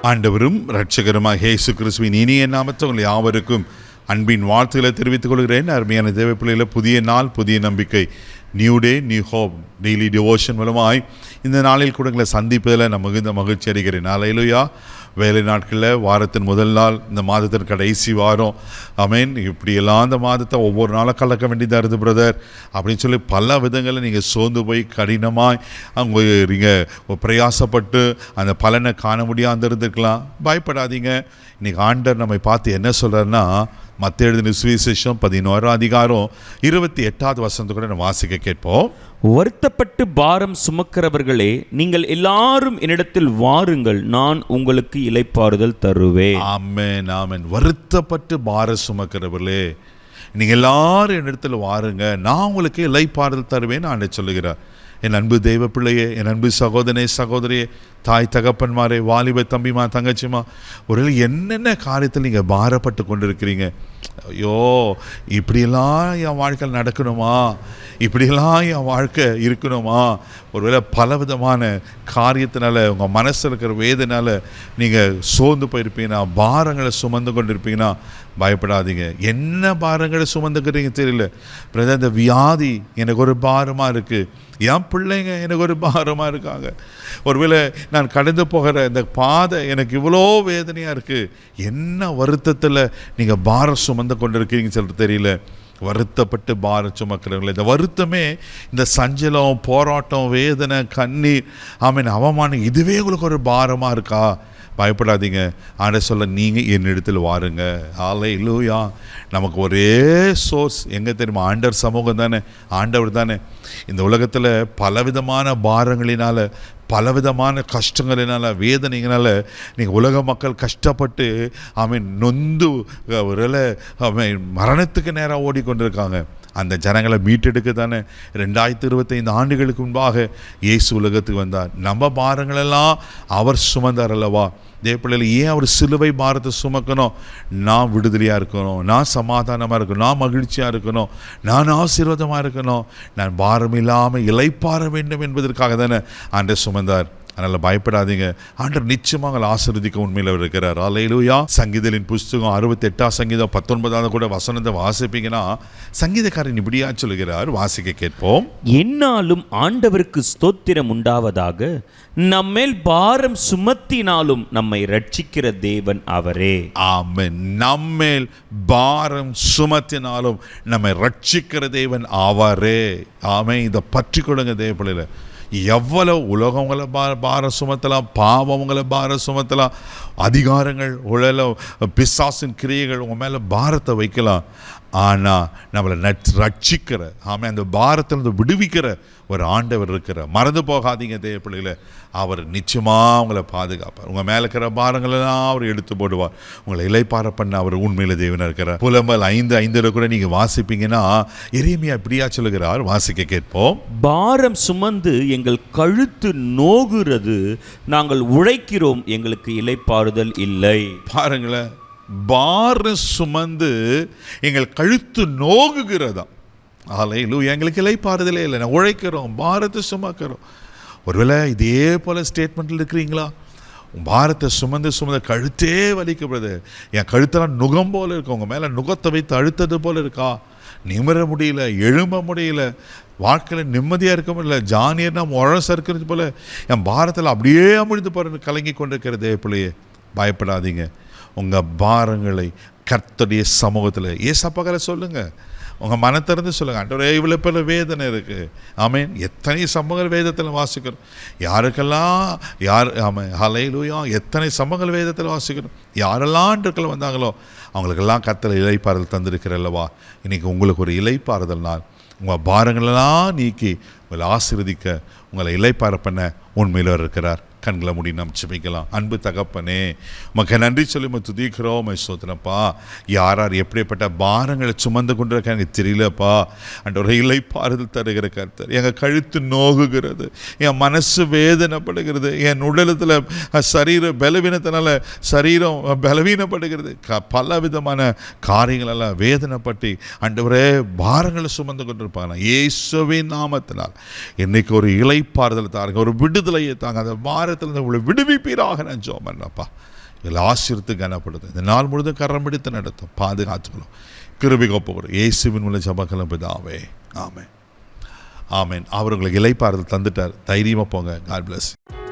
ஆண்டவரும் இரட்சகருமாக இயேசு கிறிஸ்துவின் இனிய நாமத்தில் உங்கள் யாவருக்கும் அன்பின் வாழ்த்துக்களை தெரிவித்துக் கொள்கிறேன். அருமையான தேவ பிள்ளைகளை, புதிய நாள், புதிய நம்பிக்கை, new day, new hope daily devotion மூலமாய் இந்த நாளில் கூட எங்களை சந்திப்பதில் நான் மிகுந்த மகிழ்ச்சி அடைகிறேன். அல்லேலூயா. வேலை நாட்களில் வாரத்தின் முதல் நாள், இந்த மாதத்தின் கடைசி வாரம், ஆமென். இப்படியெல்லாம் அந்த மாதத்தை ஒவ்வொரு நாளும் கலக்க வேண்டியதாக இருக்குது பிரதர் அப்படின்னு சொல்லி பல விதங்களில் நீங்கள் சோர்ந்து போய் கடினமாய் அவங்க நீங்கள் பிரயாசப்பட்டு அந்த பலனை காண முடியாமல் இருந்திருக்கலாம். பயப்படாதீங்க. இன்றைக்கி ஆண்டவர் நம்மை பார்த்து என்ன சொல்கிறாருன்னா, மத்தேயு எழுதின சுவிசேஷம் 11ஆம் அதிகாரம் 28வது வசனத்தை கூட நம்ம வாசிக்க கேட்போம். வருத்தப்பட்டு பாரம் சுமக்கிறவர்களே, நீங்கள் எல்லாரும் என்னிடத்தில் வாருங்கள், நான் உங்களுக்கு இளைப்பாறுதல் தருவேன். ஆமென், ஆமென். வருத்தப்பட்டு பாரம் சுமக்கிறவர்களே, நீங்கள் எல்லாரும் என்னிடத்தில் வாருங்க, நான் உங்களுக்கு இளைப்பாறுதல் தருவேன் ஆண்டவர் சொல்லுகிறார். என் அன்பு தெய்வ பிள்ளையே, என் அன்பு சகோதரனே, சகோதரியே, தாய் தகப்பன்மாரே, வாலிப தம்பிமா, தங்கச்சிமா, ஒரு என்னென்ன காரியத்தில் நீங்கள் பாரப்பட்டு கொண்டிருக்கிறீங்க. ஐயோ, இப்படியெல்லாம் என் வாழ்க்கையில் நடக்கணுமா, இப்படியெல்லாம் என் வாழ்க்கை இருக்கணுமா, ஒருவேளை பலவிதமான காரியத்தினால உங்கள் மனசில் இருக்கிற வேதனால் நீங்கள் சோர்ந்து போயிருப்பீங்கன்னா, பாரங்களை சுமந்து கொண்டிருப்பீங்கன்னா பயப்படாதீங்க. என்ன பாரங்களை சுமந்துக்கிறீங்க தெரியல பிரதர். இந்த வியாதி எனக்கு ஒரு பாரமாக இருக்குது, என் பிள்ளைங்க எனக்கு ஒரு பாரமாக இருக்காங்க, ஒருவேளை நான் கடந்து போகிற இந்த பாதை எனக்கு இவ்வளோ வேதனையாக இருக்குது. என்ன வருத்தத்தில் நீங்கள் பாரம் சுமந்து கொண்டு இருக்கீங்கன்னு சொல்லிட்டு தெரியல. வருத்தப்பட்டு பாரம் சுமக்கிறவங்களே, இந்த வருத்தமே, இந்த சஞ்சலம், போராட்டம், வேதனை, கண்ணீர், ஆமென், அவமானம், இதுவே உங்களுக்கு ஒரு பாரமாக இருக்கா? பயப்படாதீங்க. ஆண்டவர் சொல்ல, நீங்கள் என்னிடத்தில் வாருங்க. அல்லேலூயா. நமக்கு ஒரே சோர்ஸ் எங்கே தெரியுமா? ஆண்டவர் சமூகம் தானே, ஆண்டவர் தானே. இந்த உலகத்தில் பலவிதமான பாரங்களினால், பலவிதமான கஷ்டங்களினால, வேதனைகளால் நீங்கள் உலக மக்கள் கஷ்டப்பட்டு நொந்து மரணத்துக்கு நேராக ஓடிக்கொண்டிருக்காங்க. அந்த ஜனங்களை மீட்டெடுக்க தானே 2025 ஆண்டுகளுக்கு முன்பாக இயேசு உலகத்துக்கு வந்தார். நம்ம பாரங்களெல்லாம் அவர் சுமந்தார் அல்லவா? தேவப்பிள்ளைகள், ஏன் அவர் சிலுவை பாரத்தை சுமக்கணும்? நான் விடுதலையாக இருக்கணும், நான் சமாதானமாக இருக்கணும், நான் மகிழ்ச்சியாக இருக்கணும், நான் ஆசீர்வாதமாக இருக்கணும், நான் பாரம் இல்லாமல் இளைப்பாற வேண்டும் என்பதற்காக தானே ஆண்டவர் சுமந்தார். அதனால் பயப்படாதீங்க. ஆண்டவர் நிச்சயமாக உங்களை ஆசீர்வதிக்க உண்மையில் இருக்கிறார். அல்லேலூயா. சங்கீதத்தின் புஸ்தகம் 68ஆம் சங்கீதம் 19வது கூட வசனத்தை வாசிப்பீங்கன்னா, சங்கீதக்காரன் இப்படியா சொல்லுகிறார், வாசிக்க கேட்போம். என்னாலும் ஆண்டவருக்கு ஸ்தோத்திரம் உண்டாவதாக, நம்மேல் பாரம் சுமத்தினாலும் நம்மை ரட்சிக்கிற தேவன் அவரே. ஆமென். நம்மேல் பாரம் சுமத்தினாலும் நம்மை ரட்சிக்கிற தேவன் அவரே. ஆமென். இதை பற்றி கொடுங்க தேவ பிள்ளைகளை. எவ்வளவு உலகம் உங்களை பாரம் சுமத்தலாம், பாவம் உங்களை பாரம் சுமத்தலாம், அதிகாரங்கள், உழல பிசாசின் கிரியைகள் உங்கள் மேலே பாரத்தை வைக்கலாம். ஆனால் நம்மளை ரட்சிக்கிற, ஆமாம், அந்த பாரத்திலிருந்து விடுவிக்கிற ஒரு ஆண்டவர் இருக்கிற. மறந்து போகாதீங்க தேவ பிள்ளைகளை. அவர் நிச்சயமாக உங்களை பாதுகாப்பார். உங்கள் மேலே இருக்கிற பாரங்களெல்லாம் அவர் எடுத்து போடுவார். உங்களை இளைப்பாற பண்ண அவர் உண்மையில தேவனாக இருக்கிறார். புலம்பல் 5:5 கூட நீங்கள் வாசிப்பீங்கன்னா, எரேமியா இப்படியா சொல்லுகிறார், வாசிக்க கேட்போம். பாரம் சுமந்து எங்கள் கழுத்து நோகுறது, நாங்கள் உழைக்கிறோம், எங்களுக்கு இளைப்பாறுதல் இல்லை. பாருங்களேன், பாரம் சுமந்து எங்கள் கழுத்து நோகுகிறதா. அல்லேலூயா. எங்களுக்கு இளைப்பாறுதலே இல்லை, நான் உழைக்கிறோம், பாரத்தை சுமக்கிறோம். ஒருவேளை இதே போல் ஸ்டேட்மெண்ட்டில் இருக்கிறீங்களா? பாரத்தை சுமந்து கழுத்தே வலிக்கப்படுது, என் கழுத்தெல்லாம் நுகம் போல் இருக்கு, உங்கள் மேலே நுகத்தை வைத்து அழுத்தது போல் இருக்கா? நிமிர முடியல, எழும்ப முடியல, வாழ்க்கையில் நிம்மதியாக இருக்க முடியல, ஜானியர் நாம் உழச இருக்கிறது போல் என் பாரத்தில் அப்படியே அமிழ்ந்து போகிற கலங்கி கொண்டிருக்கிறதே பிள்ளையே, பயப்படாதீங்க. உங்கள் பாரங்களை கர்த்தருடைய சமூகத்தில் ஏசப்பாக்களை சொல்லுங்கள். உங்கள் மனத்திறந்து சொல்லுங்கள், ஆண்டவரே இவ்வளோ பேர் வேதனை இருக்குது. ஆமென். எத்தனை சம்பவங்கள் வேதத்தில் வாசிக்கிறோம், யாருக்கெல்லாம் ஆமென், அல்லேலூயா, எத்தனை சம்பவங்கள் வேதத்தில் வாசிக்கிறோம். யாரெல்லாம் ஆண்டுகள் வந்தாங்களோ அவங்களுக்கெல்லாம் கர்த்தர் இளைப்பாறுதல் தந்திருக்கிறல்லவா? இன்றைக்கி உங்களுக்கு ஒரு இளைப்பாறுதல் நாள். உங்கள் பாரங்களெல்லாம் நீக்கி உங்களை ஆசீர்வதிக்க, உங்களை இளைப்பாற பண்ண உண்மையில் இருக்கிறார். கண்களை மூடி நாம் ஜெபிக்கலாம். அன்பு தகப்பனே, உமக்கு நன்றி சொல்லி துதிக்கிறோம், சோதனப்பா. யார் யார் எப்படிப்பட்ட பாரங்களை சுமந்து கொண்டிருக்க எனக்கு தெரியலப்பா. ஆண்டவரே, இளைப்பாறுதல் தருகிற கர்த்தர். எங்கள் கழுத்து நோகுகிறது, என் மனசு வேதனைப்படுகிறது, என் உடலத்தில் சரீர பலவீனத்தினால சரீரம் பலவீனப்படுகிறது, பல விதமான காரியங்களெல்லாம் வேதனைப்பட்டு ஆண்டவரே பாரங்களை சுமந்து கொண்டிருப்பாங்க. இயேசுவின் நாமத்தினால் இன்னைக்கு ஒரு இளைப்பாறுதல் தாருங்க, ஒரு விடுதலையை தாங்க. அந்த பாரத்திலிருந்து உங்களை விடுவிப்பீராக நான் ஜெபம் பண்ணப்பா. இதில் ஆசீர்வதித்து கனப்படுத்தும். இந்த நாள் முழுதும் கரம் பிடித்து நடத்தும், பாதுகாத்துக்கணும். கிருபை ஒப்புக்கொடு இயேசுவின் மூலம் ஜெபக்கலாம் பிதாவே. ஆமென். ஆமென். அவர் உங்களுக்கு இளைப்பாறுதல் தந்துட்டார். தைரியமாக போங்க. God bless you.